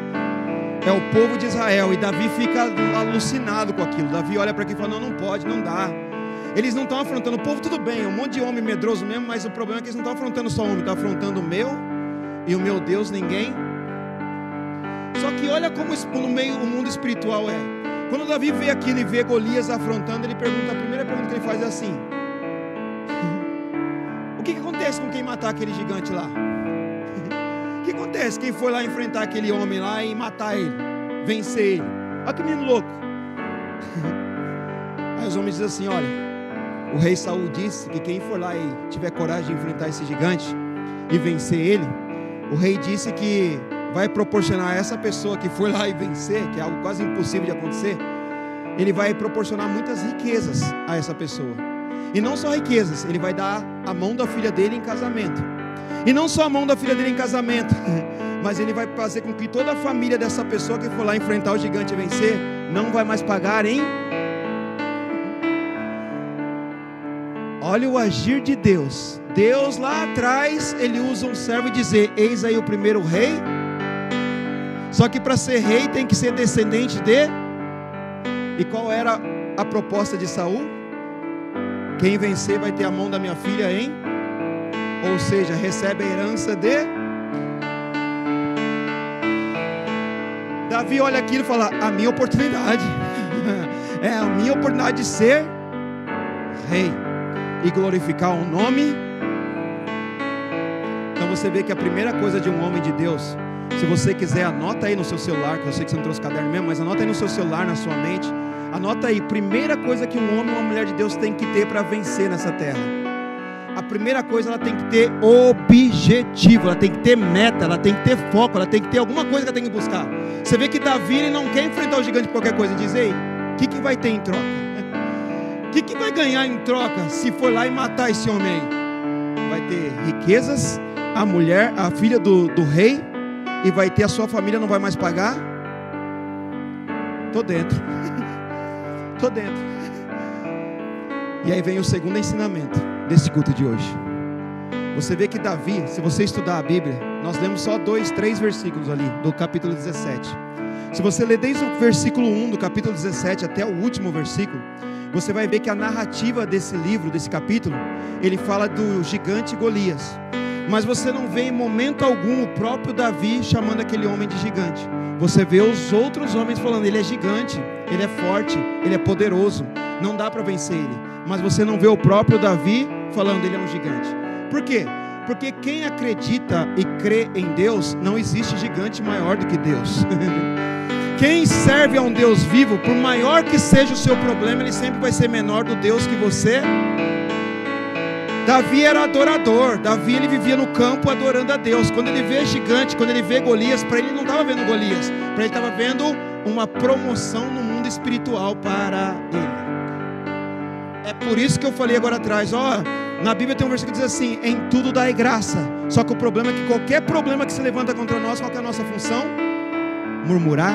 [SPEAKER 1] É o povo de Israel. E Davi fica alucinado com aquilo. Davi olha para aqui e fala: não pode, não dá. Eles não estão afrontando o povo, tudo bem, um monte de homem medroso mesmo, mas o problema é que eles não estão afrontando só o homem, estão afrontando o meu e o meu Deus, ninguém. Só que olha como no meio o mundo espiritual é. Quando Davi vê aquilo e vê Golias afrontando, ele pergunta, a primeira pergunta que ele faz é assim: o que acontece com quem matar aquele gigante lá? O que acontece quem foi lá enfrentar aquele homem lá e matar ele, vencer ele? Olha que menino louco. Aí os homens dizem assim: olha, o rei Saul disse que quem for lá e tiver coragem de enfrentar esse gigante e vencer ele, o rei disse que vai proporcionar a essa pessoa que for lá e vencer, que é algo quase impossível de acontecer, ele vai proporcionar muitas riquezas a essa pessoa. E não só riquezas, ele vai dar a mão da filha dele em casamento. E não só a mão da filha dele em casamento, mas ele vai fazer com que toda a família dessa pessoa que for lá enfrentar o gigante e vencer, não vai mais pagar em... Olha o agir de Deus. Deus lá atrás, ele usa um servo e dizer: eis aí o primeiro rei. Só que para ser rei tem que ser descendente de... E qual era a proposta de Saul? Quem vencer vai ter a mão da minha filha em... Ou seja, recebe a herança de... Davi olha aquilo e fala: a minha oportunidade. É a minha oportunidade de ser rei e glorificar o nome. Então você vê que a primeira coisa de um homem de Deus, se você quiser, anota aí no seu celular, que eu sei que você não trouxe caderno mesmo, mas anota aí no seu celular, na sua mente, anota aí, primeira coisa que um homem ou uma mulher de Deus tem que ter para vencer nessa terra, a primeira coisa, ela tem que ter objetivo, ela tem que ter meta, ela tem que ter foco, ela tem que ter alguma coisa que ela tem que buscar. Você vê que Davi, ele não quer enfrentar o gigante por qualquer coisa. Ele diz, ei, o que vai ter em troca? O que vai ganhar em troca se for lá e matar esse homem aí? Vai ter riquezas, a mulher, a filha do rei, e vai ter a sua família, não vai mais pagar? Tô dentro. Tô dentro. E aí vem o segundo ensinamento desse culto de hoje. Você vê que Davi, se você estudar a Bíblia, nós lemos só 2, 3 versículos ali, do capítulo 17. Se você ler desde o versículo 1 do capítulo 17 até o último versículo, você vai ver que a narrativa desse livro, desse capítulo, ele fala do gigante Golias. Mas você não vê em momento algum o próprio Davi chamando aquele homem de gigante. Você vê os outros homens falando, ele é gigante, ele é forte, ele é poderoso, não dá para vencer ele. Mas você não vê o próprio Davi falando, ele é um gigante. Por quê? Porque quem acredita e crê em Deus, não existe gigante maior do que Deus. Quem serve a um Deus vivo, por maior que seja o seu problema, ele sempre vai ser menor do Deus que você. Davi era adorador. Davi, ele vivia no campo adorando a Deus. Quando ele vê gigante, quando ele vê Golias, para ele não estava vendo Golias, para ele estava vendo uma promoção no mundo espiritual para ele. É por isso que eu falei agora atrás, na Bíblia tem um versículo que diz assim, em tudo dai graça. Só que o problema é que qualquer problema que se levanta contra nós, qual que é a nossa função? Murmurar,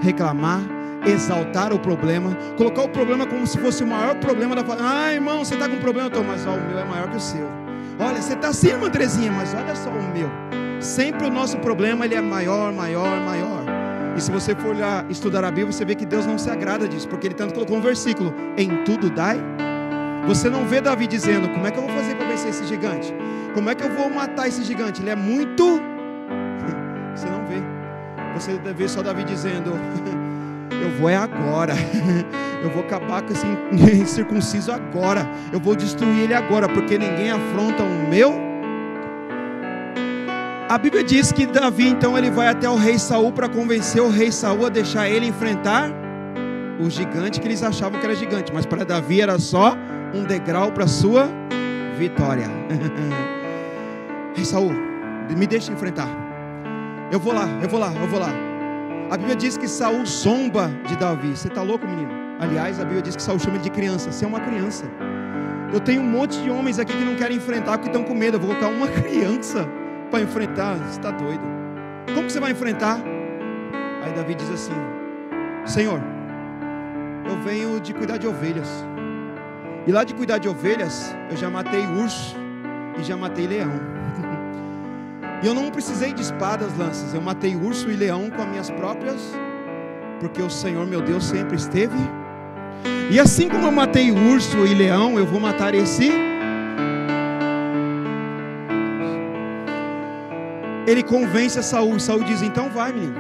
[SPEAKER 1] reclamar, exaltar o problema, colocar o problema como se fosse o maior problema da família. Irmão, você está com um problema? Mas o meu é maior que o seu. Olha, você está assim, irmã Terezinha, mas olha só o meu. Sempre o nosso problema, ele é maior, maior, maior. E se você for olhar, estudar a Bíblia, você vê que Deus não se agrada disso, porque ele tanto colocou um versículo, em tudo dai. Você não vê Davi dizendo, como é que eu vou fazer para vencer esse gigante? Como é que eu vou matar esse gigante? Ele é muito... Você não vê. Você vê só Davi dizendo, eu vou agora, eu vou acabar com esse incircunciso agora, eu vou destruir ele agora, porque ninguém afronta o meu. A Bíblia diz que Davi, então, ele vai até o rei Saul para convencer o rei Saul a deixar ele enfrentar o gigante que eles achavam que era gigante, mas para Davi era só um degrau para a sua vitória. Rei Saul, me deixa enfrentar. Eu vou lá. A Bíblia diz que Saul zomba de Davi. Você está louco, menino? Aliás, a Bíblia diz que Saul chama ele de criança. Você é uma criança. Eu tenho um monte de homens aqui que não querem enfrentar porque estão com medo. Eu vou colocar uma criança para enfrentar. Você está doido? Como que você vai enfrentar? Aí Davi diz assim, Senhor, eu venho de cuidar de ovelhas. E lá de cuidar de ovelhas, eu já matei urso e já matei leão. E eu não precisei de espadas, lanças. Eu matei urso e leão com as minhas próprias, porque o Senhor meu Deus sempre esteve. E assim como eu matei urso e leão, eu vou matar esse. Ele convence a Saul. E Saul diz, então vai, menino,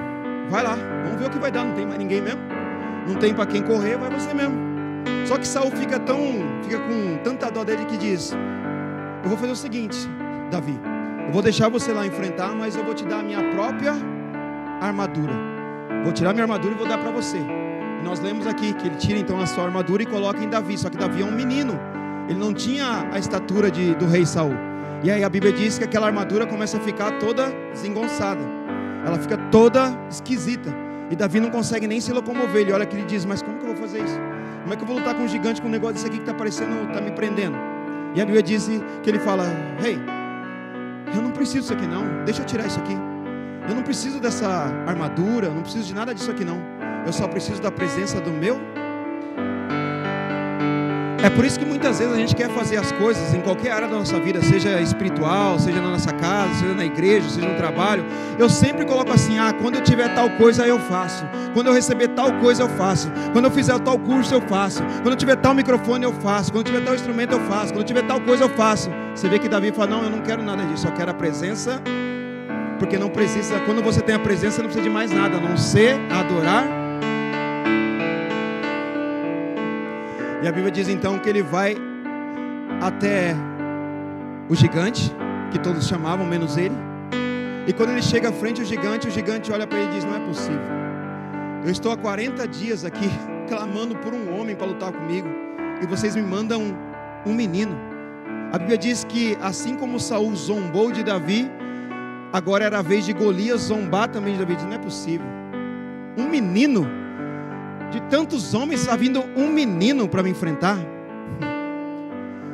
[SPEAKER 1] vai lá, vamos ver o que vai dar. Não tem mais ninguém mesmo, não tem para quem correr, vai você mesmo. Só que Saul fica com tanta dó dele que diz, eu vou fazer o seguinte, Davi, eu vou deixar você lá enfrentar, mas eu vou te dar a minha própria armadura. Vou tirar minha armadura e vou dar para você. E nós lemos aqui que ele tira então a sua armadura e coloca em Davi. Só que Davi é um menino, ele não tinha a estatura do rei Saul. E aí a Bíblia diz que aquela armadura começa a ficar toda desengonçada, ela fica toda esquisita, e Davi não consegue nem se locomover. Ele olha que ele diz, mas como que eu vou fazer isso? Como é que eu vou lutar com um gigante com um negócio desse aqui que está parecendo, está me prendendo? E a Bíblia diz que ele fala, rei, eu não preciso disso aqui não, deixa eu tirar isso aqui. Eu não preciso dessa armadura, eu não preciso de nada disso aqui não. Eu só preciso da presença do meu. É por isso que muitas vezes a gente quer fazer as coisas em qualquer área da nossa vida, seja espiritual, seja na nossa casa, seja na igreja, seja no trabalho. Eu sempre coloco assim, quando eu tiver tal coisa eu faço, quando eu receber tal coisa eu faço, quando eu fizer tal curso eu faço, quando eu tiver tal microfone eu faço, quando eu tiver tal instrumento eu faço, quando eu tiver tal coisa eu faço. Você vê que Davi fala, não, eu não quero nada disso, eu quero a presença, porque não precisa, quando você tem a presença não precisa de mais nada, a não ser adorar. E a Bíblia diz então que ele vai até o gigante, que todos chamavam, menos ele. E quando ele chega à frente o gigante olha para ele e diz, não é possível. Eu estou há 40 dias aqui, clamando por um homem para lutar comigo, e vocês me mandam um menino. A Bíblia diz que assim como Saul zombou de Davi, agora era a vez de Golias zombar também de Davi. Diz, não é possível. Um menino, de tantos homens, está vindo um menino para me enfrentar.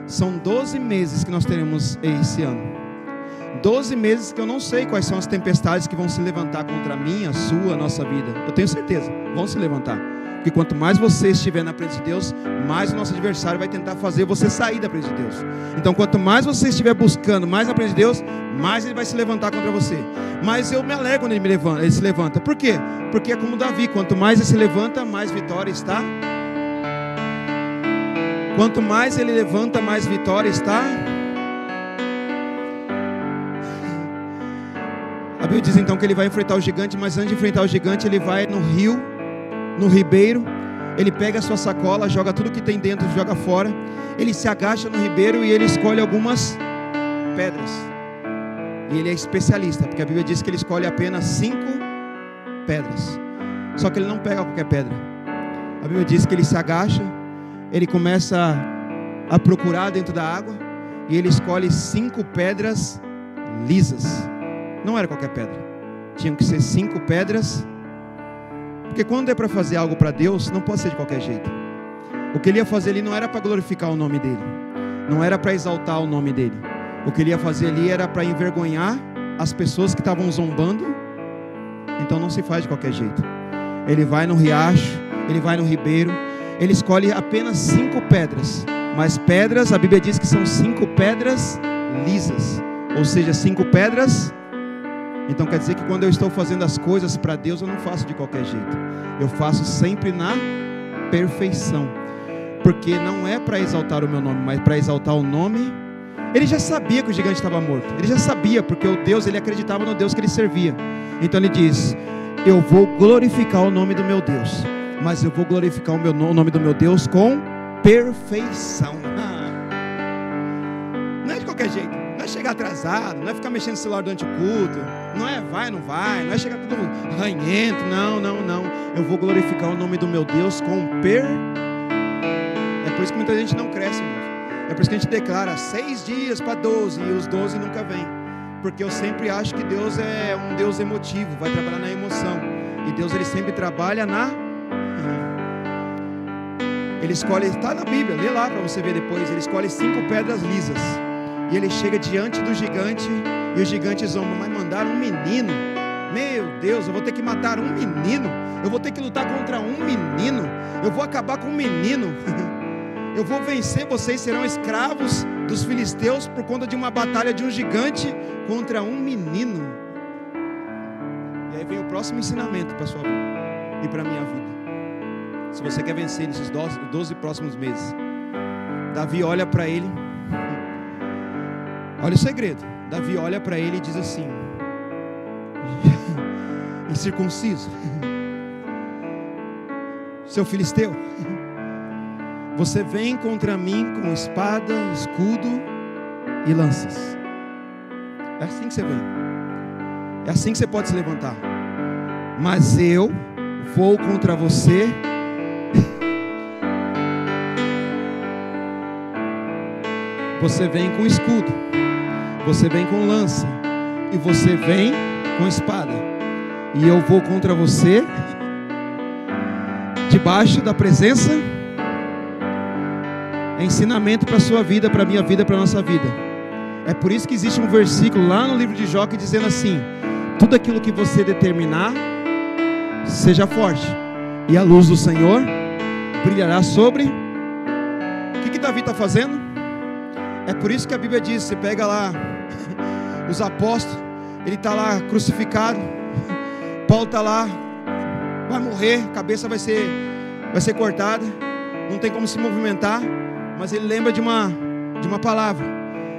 [SPEAKER 1] São 12 meses que nós teremos esse ano. 12 meses que eu não sei quais são as tempestades que vão se levantar contra a minha, a sua, a nossa vida. Eu tenho certeza, vão se levantar. Porque quanto mais você estiver na presença de Deus, mais o nosso adversário vai tentar fazer você sair da presença de Deus. Então quanto mais você estiver buscando mais na presença de Deus, mais ele vai se levantar contra você. Mas eu me alegro quando ele se levanta. Por quê? Porque é como Davi, quanto mais ele se levanta, mais vitória está. Quanto mais ele levanta, mais vitória está. A Bíblia diz então que ele vai enfrentar o gigante, mas antes de enfrentar o gigante, ele vai no rio, no ribeiro, ele pega a sua sacola, joga tudo que tem dentro, joga fora, ele se agacha no ribeiro e ele escolhe algumas pedras. E ele é especialista, porque a Bíblia diz que ele escolhe apenas 5 pedras. Só que ele não pega qualquer pedra. A Bíblia diz que ele se agacha, ele começa a procurar dentro da água, e ele escolhe 5 pedras lisas. Não era qualquer pedra, tinham que ser 5 pedras, porque quando é para fazer algo para Deus, não pode ser de qualquer jeito. O que ele ia fazer ali não era para glorificar o nome dele, não era para exaltar o nome dele. O que ele ia fazer ali era para envergonhar as pessoas que estavam zombando. Então não se faz de qualquer jeito. Ele vai no riacho, ele vai no ribeiro, ele escolhe apenas 5 pedras, mas pedras, a Bíblia diz que são 5 pedras lisas, ou seja, 5 pedras. Então quer dizer que quando eu estou fazendo as coisas para Deus, eu não faço de qualquer jeito. Eu faço sempre na perfeição. Porque não é para exaltar o meu nome, mas para exaltar o nome. Ele já sabia que o gigante estava morto. Ele já sabia, porque o Deus, ele acreditava no Deus que ele servia. Então ele diz, eu vou glorificar o nome do meu Deus, mas eu vou glorificar o nome do meu Deus com perfeição. Não é de qualquer jeito. Não é chegar atrasado, não é ficar mexendo no celular durante o culto, não é vai, não vai, não é chegar tudo ranhento, não. Eu vou glorificar o nome do meu Deus com É por isso que muita gente não cresce, irmão. É por isso que a gente declara 6 dias para 12 e os 12 nunca vêm. Porque eu sempre acho que Deus é um Deus emotivo, vai trabalhar na emoção. E Deus, ele sempre trabalha na... Ele escolhe, está na Bíblia, lê lá para você ver depois. Ele escolhe 5 pedras lisas. E ele chega diante do gigante, e o gigante zomba, mas mandaram um menino. Meu Deus, eu vou ter que matar um menino. Eu vou ter que lutar contra um menino. Eu vou acabar com um menino. Eu vou vencer, vocês serão escravos dos filisteus por conta de uma batalha de um gigante contra um menino. E aí vem o próximo ensinamento para a sua vida e para a minha vida. Se você quer vencer nesses 12 próximos meses, Davi olha para ele. Olha o segredo. Davi olha para ele e diz assim: incircunciso, seu filisteu, você vem contra mim com espada, escudo e lanças. É assim que você vem. É assim que você pode se levantar. Mas eu vou contra você você vem com escudo, você vem com lança, e você vem com espada, e eu vou contra você debaixo da presença. É ensinamento para a sua vida, para a minha vida, para a nossa vida. É por isso que existe um versículo lá no livro de Jó que dizendo assim: tudo aquilo que você determinar, seja forte, e a luz do Senhor brilhará sobre. O que Davi está fazendo? É por isso que a Bíblia diz, você pega lá os apóstolos, ele está lá crucificado, Paulo está lá, vai morrer, a cabeça vai ser cortada, não tem como se movimentar, mas ele lembra de uma palavra,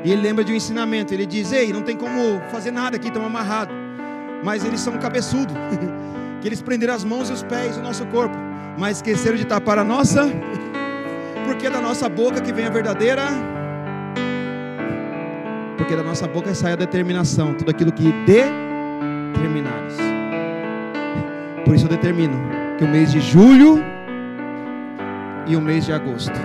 [SPEAKER 1] e ele lembra de um ensinamento. Ele diz: ei, não tem como fazer nada aqui, estamos amarrados, mas eles são cabeçudos, que eles prenderam as mãos e os pés do nosso corpo, mas esqueceram de tapar a nossa, porque da nossa boca que vem a verdadeira... Porque da nossa boca sai a determinação, tudo aquilo que determinares. Por isso eu determino que o mês de julho e o mês de agosto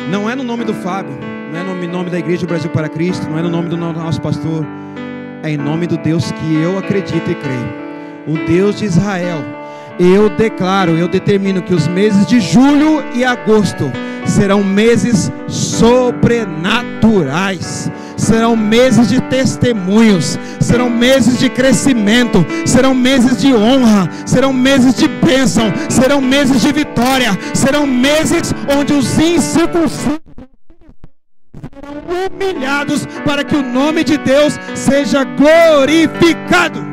[SPEAKER 1] Não é no nome do Fábio, não é no nome da Igreja Brasil para Cristo, não é no nome do nosso pastor, é em nome do Deus que eu acredito e creio, o Deus de Israel. Eu declaro, eu determino que os meses de julho e agosto serão meses sobrenaturais, serão meses de testemunhos, serão meses de crescimento, serão meses de honra, serão meses de bênção, serão meses de vitória, serão meses onde os incircuncisos serão humilhados para que o nome de Deus seja glorificado.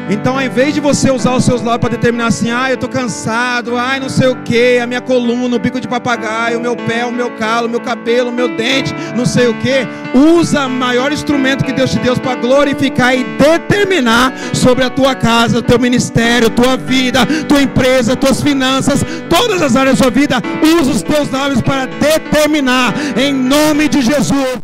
[SPEAKER 1] Então, ao invés de você usar os seus lábios para determinar assim, eu estou cansado, não sei o que, a minha coluna, o bico de papagaio, o meu pé, o meu calo, o meu cabelo, o meu dente, não sei o que, usa o maior instrumento que Deus te deu para glorificar e determinar sobre a tua casa, o teu ministério, tua vida, tua empresa, tuas finanças, todas as áreas da sua vida. Usa os teus lábios para determinar, em nome de Jesus.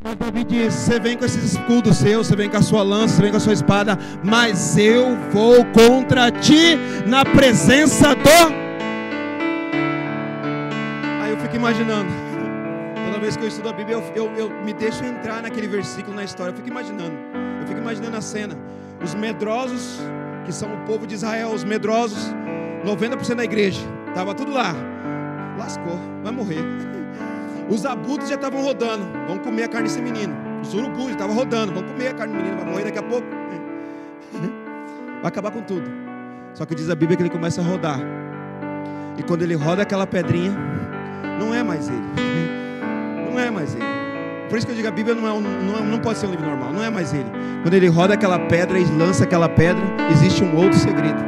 [SPEAKER 1] Mas Davi diz, você vem com esses escudos seus, você vem com a sua lança, você vem com a sua espada, mas eu vou contra ti na presença do... Aí eu fico imaginando, toda vez que eu estudo a Bíblia, eu me deixo entrar naquele versículo na história, eu fico imaginando a cena, os medrosos, que são o povo de Israel, os medrosos, 90% da igreja, estava tudo lá, lascou, vai morrer. Os abutres já estavam rodando, vão comer a carne desse menino. Os urubus já estavam rodando, vão comer a carne do menino, vai morrer daqui a pouco. Vai acabar com tudo. Só que diz a Bíblia que ele começa a rodar. E quando ele roda aquela pedrinha, não é mais ele. Não é mais ele. Por isso que eu digo, a Bíblia não pode ser um livro normal, não é mais ele. Quando ele roda aquela pedra e lança aquela pedra, existe um outro segredo.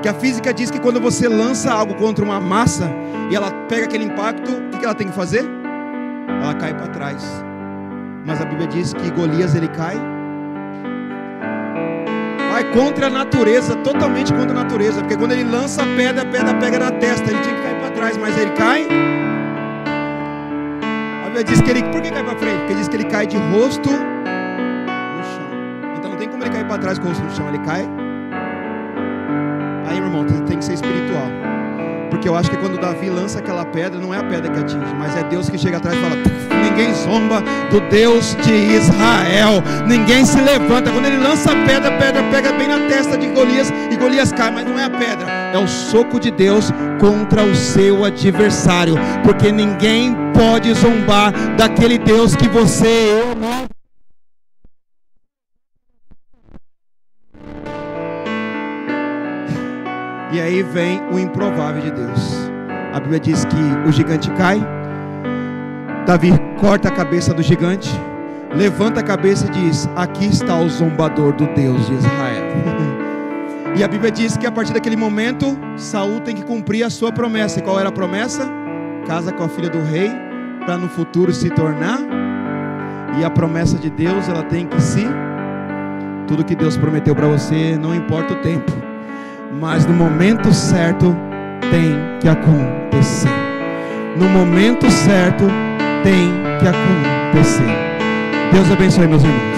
[SPEAKER 1] Que a física diz que quando você lança algo contra uma massa e ela pega aquele impacto, o que ela tem que fazer? Ela cai para trás. Mas a Bíblia diz que Golias ele vai contra a natureza, totalmente contra a natureza, porque quando ele lança a pedra pega na testa, ele tinha que cair para trás, mas ele cai. A Bíblia diz que ele, por que cai para frente? Porque diz que ele cai de rosto no chão. Então não tem como ele cair para trás com o rosto no chão, ele cai. Aí, meu irmão, tem que ser espiritual. Porque eu acho que quando Davi lança aquela pedra, não é a pedra que atinge, mas é Deus que chega atrás e fala, ninguém zomba do Deus de Israel, ninguém se levanta. Quando ele lança a pedra pega bem na testa de Golias, e Golias cai, mas não é a pedra, é o soco de Deus contra o seu adversário, porque ninguém pode zombar daquele Deus que você e eu não. E aí vem o improvável de Deus. A Bíblia diz que o gigante cai. Davi corta a cabeça do gigante, levanta a cabeça e diz, aqui está o zombador do Deus de Israel. E a Bíblia diz que a partir daquele momento, Saul tem que cumprir a sua promessa. E qual era a promessa? Casa com a filha do rei, para no futuro se tornar. E a promessa de Deus, ela tem que se... Tudo que Deus prometeu para você, não importa o tempo, mas no momento certo tem que acontecer. No momento certo tem que acontecer. Deus abençoe, meus irmãos.